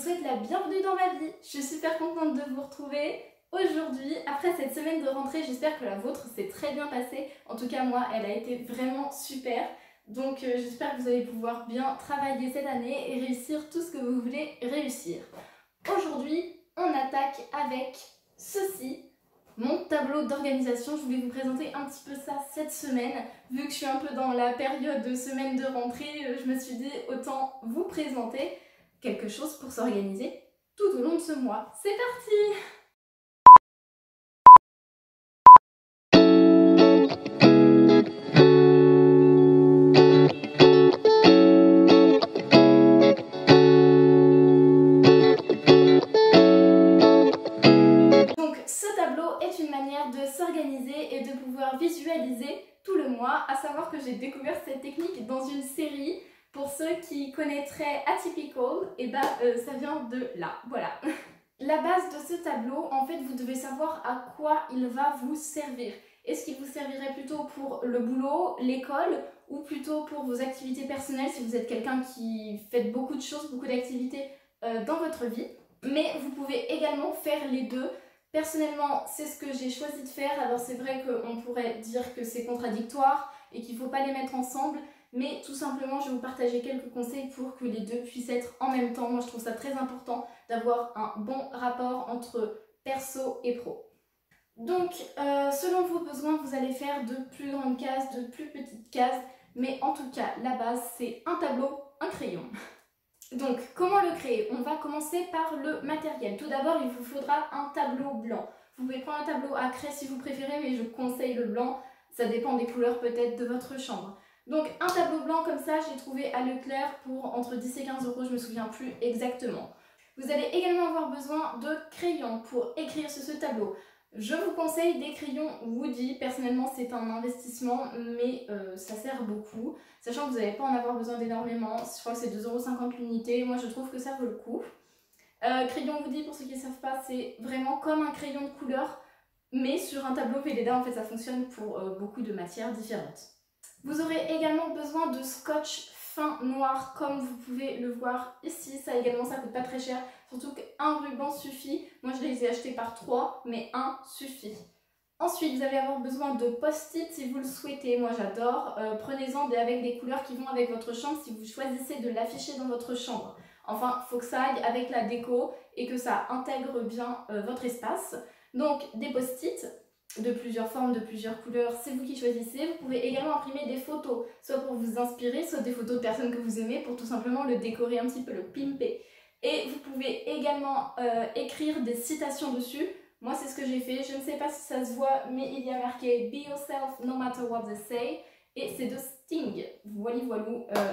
souhaite la bienvenue dans ma vie. Je suis super contente de vous retrouver aujourd'hui. Après cette semaine de rentrée, j'espère que la vôtre s'est très bien passée. En tout cas, moi, elle a été vraiment super. Donc j'espère que vous allez pouvoir bien travailler cette année et réussir tout ce que vous voulez réussir. Aujourd'hui, on attaque avec ceci. Mon tableau d'organisation, je voulais vous présenter un petit peu ça cette semaine. Vu que je suis un peu dans la période de semaine de rentrée, je me suis dit autant vous présenter quelque chose pour s'organiser tout au long de ce mois. C'est parti! De s'organiser et de pouvoir visualiser tout le mois, à savoir que j'ai découvert cette technique dans une série. Pour ceux qui connaîtraient Atypical, et ça vient de là, voilà. La base de ce tableau, en fait, vous devez savoir à quoi il va vous servir. Est-ce qu'il vous servirait plutôt pour le boulot, l'école, ou plutôt pour vos activités personnelles si vous êtes quelqu'un qui fait beaucoup de choses, beaucoup d'activités dans votre vie. Mais vous pouvez également faire les deux. Personnellement, c'est ce que j'ai choisi de faire. Alors c'est vrai qu'on pourrait dire que c'est contradictoire et qu'il ne faut pas les mettre ensemble, mais tout simplement, je vais vous partager quelques conseils pour que les deux puissent être en même temps. Moi, je trouve ça très important d'avoir un bon rapport entre perso et pro. Donc, selon vos besoins, vous allez faire de plus grandes cases, de plus petites cases, mais en tout cas, la base, c'est un tableau, un crayon. Donc, comment le créer? On va commencer par le matériel. Tout d'abord, il vous faudra un tableau blanc. Vous pouvez prendre un tableau à craie si vous préférez, mais je conseille le blanc. Ça dépend des couleurs peut-être de votre chambre. Donc, un tableau blanc comme ça, j'ai trouvé à Leclerc pour entre 10 et 15 €, je ne me souviens plus exactement. Vous allez également avoir besoin de crayons pour écrire sur ce tableau. Je vous conseille des crayons Woody. Personnellement, c'est un investissement, mais ça sert beaucoup. Sachant que vous n'allez pas en avoir besoin d'énormément. Je crois que c'est 2,50 € l'unité. Moi, je trouve que ça vaut le coup. Crayon Woody, pour ceux qui ne savent pas, c'est vraiment comme un crayon de couleur, mais sur un tableau Velleda. En fait, ça fonctionne pour beaucoup de matières différentes. Vous aurez également besoin de scotch fin noir, comme vous pouvez le voir ici. Ça également, ça coûte pas très cher. Surtout qu'un ruban suffit. Moi, je les ai achetés par 3, mais un suffit. Ensuite, vous allez avoir besoin de post-it si vous le souhaitez. Moi, j'adore. Prenez-en avec des couleurs qui vont avec votre chambre si vous choisissez de l'afficher dans votre chambre. Enfin, il faut que ça aille avec la déco et que ça intègre bien votre espace. Donc, des post-it de plusieurs formes, de plusieurs couleurs, c'est vous qui choisissez. Vous pouvez également imprimer des photos, soit pour vous inspirer, soit des photos de personnes que vous aimez pour tout simplement le décorer un petit peu, le pimper. Et vous pouvez également écrire des citations dessus. Moi, c'est ce que j'ai fait. Je ne sais pas si ça se voit, mais il y a marqué « Be yourself no matter what they say ». Et c'est de Sting. Voilà,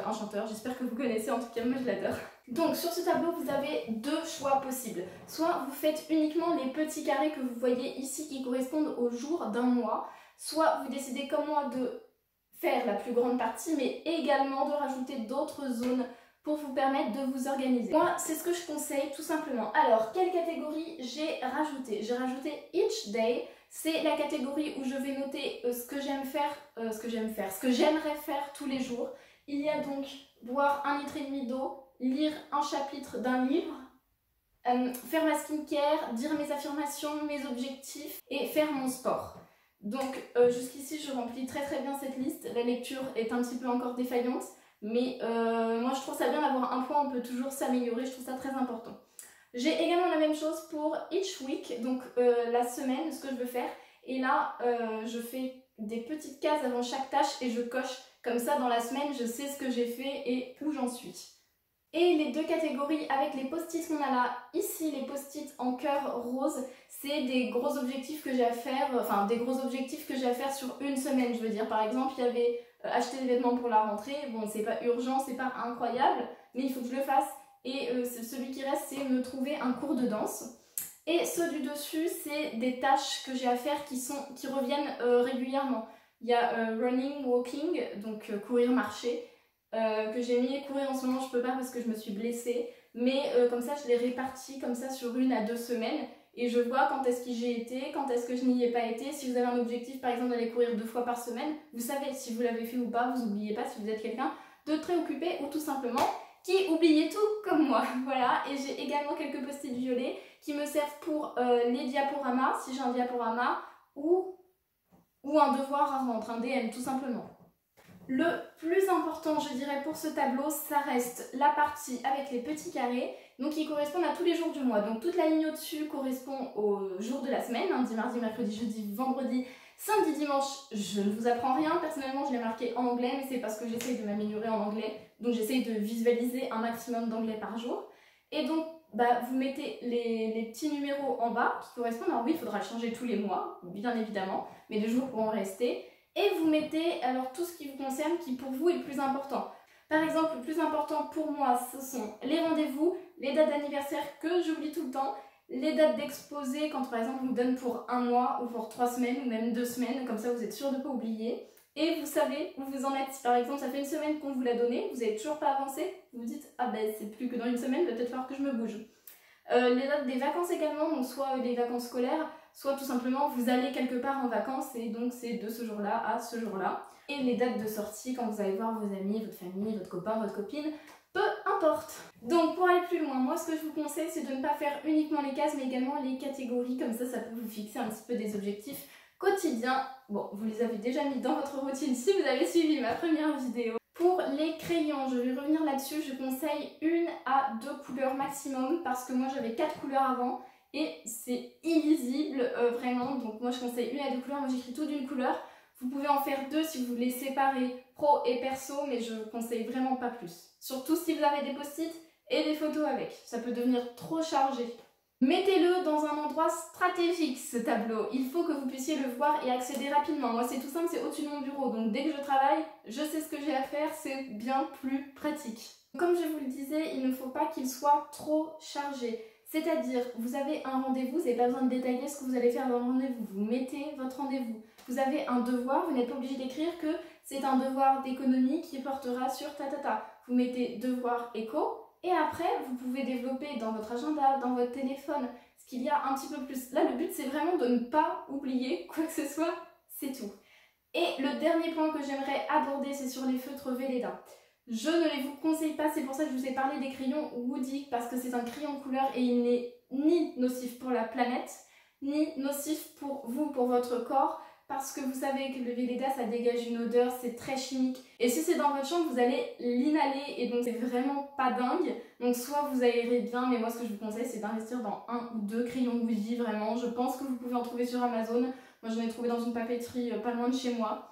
un chanteur. J'espère que vous connaissez, en tout cas, moi je l'adore. Donc, sur ce tableau, vous avez deux choix possibles. Soit vous faites uniquement les petits carrés que vous voyez ici qui correspondent au jour d'un mois. Soit vous décidez comme moi de faire la plus grande partie, mais également de rajouter d'autres zones pour vous permettre de vous organiser. Moi, c'est ce que je conseille tout simplement. Alors, quelle catégorie j'ai rajouté? J'ai rajouté Each Day. C'est la catégorie où je vais noter ce que j'aime faire, ce que j'aimerais faire tous les jours. Il y a donc boire 1,5 litre d'eau, lire un chapitre d'un livre, faire ma skincare, dire mes affirmations, mes objectifs et faire mon sport. Donc jusqu'ici, je remplis très bien cette liste. La lecture est un petit peu encore défaillante. Mais moi je trouve ça bien d'avoir un point, on peut toujours s'améliorer, je trouve ça très important. J'ai également la même chose pour each week, donc la semaine, ce que je veux faire. Et là, je fais des petites cases avant chaque tâche et je coche. Comme ça, dans la semaine, je sais ce que j'ai fait et où j'en suis. Et les deux catégories avec les post-it qu'on a là, ici les post-it en cœur rose, c'est des gros objectifs que j'ai à faire, enfin des gros objectifs que j'ai à faire sur une semaine, je veux dire. Par exemple, il y avait acheter des vêtements pour la rentrée, bon c'est pas urgent, c'est pas incroyable, mais il faut que je le fasse. Et celui qui reste, c'est me trouver un cours de danse. Et ceux du dessus, c'est des tâches que j'ai à faire qui reviennent régulièrement. Il y a running, walking, donc courir, marcher, que j'ai mis. Courir en ce moment, je peux pas parce que je me suis blessée, mais comme ça, je les répartis comme ça sur 1 à 2 semaines. Et je vois quand est-ce que j'ai été, quand est-ce que je n'y ai pas été. Si vous avez un objectif, par exemple, d'aller courir 2 fois par semaine, vous savez si vous l'avez fait ou pas, vous n'oubliez pas si vous êtes quelqu'un de très occupé ou tout simplement qui oubliait tout comme moi. Voilà, et j'ai également quelques post-it violets qui me servent pour les diaporamas, si j'ai un diaporama, ou un devoir à rendre, un DM tout simplement. Le plus important, je dirais, pour ce tableau, ça reste la partie avec les petits carrés, donc qui correspondent à tous les jours du mois. Donc toute la ligne au-dessus correspond aux jours de la semaine, lundi, mardi, mercredi, jeudi, vendredi, samedi, dimanche. Je ne vous apprends rien, personnellement je l'ai marqué en anglais, mais c'est parce que j'essaye de m'améliorer en anglais, donc j'essaye de visualiser un maximum d'anglais par jour. Et donc vous mettez les petits numéros en bas qui correspondent, alors oui, il faudra le changer tous les mois, bien évidemment, mais les jours pourront rester. Et vous mettez alors tout ce qui vous concerne, qui pour vous est le plus important. Par exemple, le plus important pour moi, ce sont les rendez-vous, les dates d'anniversaire que j'oublie tout le temps, les dates d'exposé quand par exemple on vous donne pour un mois ou pour 3 semaines ou même 2 semaines, comme ça vous êtes sûr de ne pas oublier. Et vous savez où vous en êtes. Si par exemple ça fait une semaine qu'on vous l'a donné, vous n'avez toujours pas avancé, vous vous dites ah ben c'est plus que dans une semaine, il va peut-être falloir que je me bouge. Les dates des vacances également, donc soit les vacances scolaires, soit tout simplement vous allez quelque part en vacances et donc c'est de ce jour-là à ce jour-là. Et les dates de sortie quand vous allez voir vos amis, votre famille, votre copain, votre copine, peu importe. Donc pour aller plus loin, moi ce que je vous conseille c'est de ne pas faire uniquement les cases mais également les catégories, comme ça peut vous fixer un petit peu des objectifs quotidiens. Bon, vous les avez déjà mis dans votre routine si vous avez suivi ma première vidéo. Pour les crayons, je vais revenir là-dessus, je conseille 1 à 2 couleurs maximum parce que moi j'avais 4 couleurs avant et c'est illisible vraiment, donc moi je conseille 1 à 2 couleurs, moi j'écris tout d'une couleur. Vous pouvez en faire 2 si vous voulez séparer pro et perso, mais je conseille vraiment pas plus. Surtout si vous avez des post-it et des photos avec, ça peut devenir trop chargé. Mettez-le dans un endroit stratégique ce tableau, il faut que vous puissiez le voir et accéder rapidement. Moi c'est tout simple, c'est au-dessus de mon bureau, donc dès que je travaille, je sais ce que j'ai à faire, c'est bien plus pratique. Comme je vous le disais, il ne faut pas qu'il soit trop chargé. C'est-à-dire, vous avez un rendez-vous, vous n'avez pas besoin de détailler ce que vous allez faire dans le rendez-vous, vous mettez votre rendez-vous. Vous avez un devoir, vous n'êtes pas obligé d'écrire que c'est un devoir d'économie qui portera sur ta. Vous mettez devoir éco. Et après, vous pouvez développer dans votre agenda, dans votre téléphone, ce qu'il y a un petit peu plus. Là, le but, c'est vraiment de ne pas oublier quoi que ce soit, c'est tout. Et le dernier point que j'aimerais aborder, c'est sur les feutres Velleda. Je ne les vous conseille pas, c'est pour ça que je vous ai parlé des crayons Woody, parce que c'est un crayon couleur et il n'est ni nocif pour la planète, ni nocif pour vous, pour votre corps, parce que vous savez que le Velleda ça dégage une odeur, c'est très chimique. Et si c'est dans votre chambre, vous allez l'inhaler et donc c'est vraiment pas dingue. Donc soit vous aérez bien, mais moi ce que je vous conseille c'est d'investir dans 1 ou 2 crayons Woody, vraiment. Je pense que vous pouvez en trouver sur Amazon. Moi j'en ai trouvé dans une papeterie pas loin de chez moi.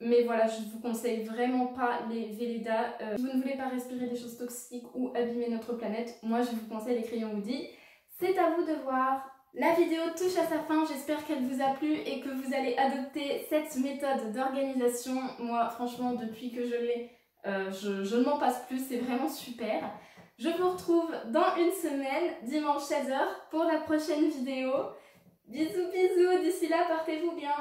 Mais voilà, je vous conseille vraiment pas les Velleda. Si vous ne voulez pas respirer des choses toxiques ou abîmer notre planète, moi je vous conseille les crayons Woody. C'est à vous de voir. La vidéo touche à sa fin, j'espère qu'elle vous a plu et que vous allez adopter cette méthode d'organisation. Moi, franchement, depuis que je l'ai, je ne m'en passe plus, c'est vraiment super. Je vous retrouve dans une semaine, dimanche 16h, pour la prochaine vidéo. Bisous, bisous, d'ici là, portez-vous bien.